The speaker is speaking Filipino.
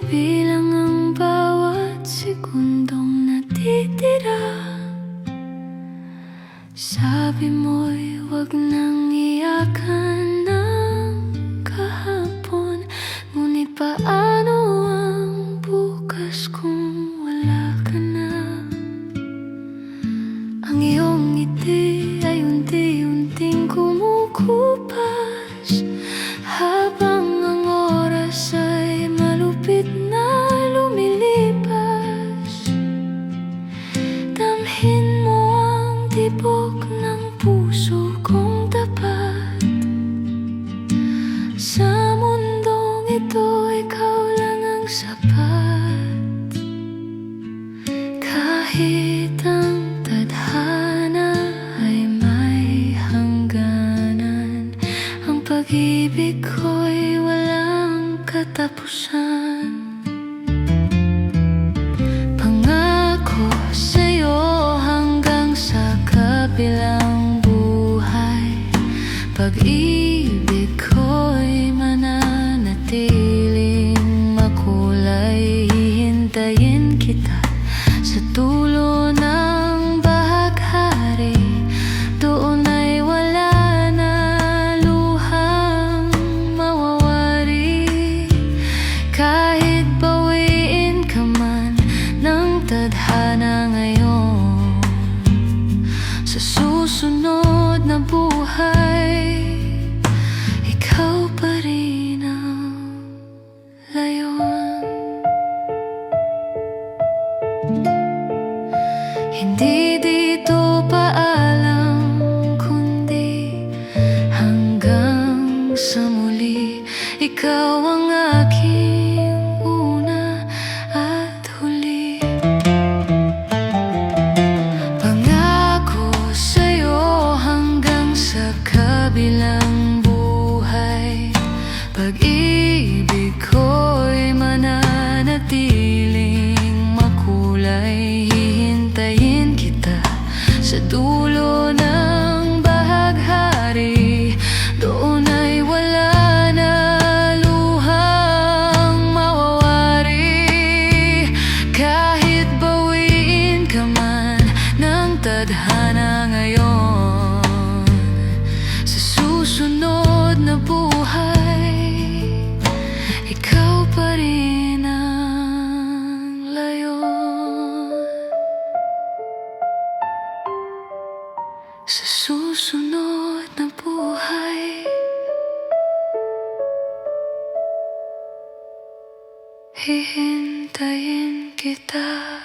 Bilang ang bawat segundong natitira. Sabi mo'y wag nang iyakan ng kahapon, ngunit paano ang bukas kung wala ka na? Ang iyong ngiti ay unti-unting kumukupas, habang ang oras ay malupit na lumilipas. Damhin mo ang tibok ng puso kong tapat. Sa mundong ito, ikaw lang ang sapat. Kahit ang tadhana ay may hangganan, ang pag-ibig ko'y walang katapusan. Pangako sa'yo hanggang sa kabilang buhay, pag-ibig ko'y mananatiling makulay. Hihintayin kita sa dulo ng bahaghari, doon ay wala na luhang mawawari. Kahit bawiin ka man ng tadhana ngayon, sa susunod na buhay, ikaw pa rin ang layon. Hindi dito paalam, kundi hanggang sa muli. Ikaw ang aking una at huli. Pangako sa'yo hanggang sa kabilang buhay, pag-ibig ko'y mananatiling makulay. Hihintayin kita sa dulo ng bahaghari, doon ay wala na luhang mawawari. Kahit bawiin ka man ng tadhana ngayon, sa susunod na buhay, ikaw pa rin ang layon. Sa susunod na buhay, hihintayin kita.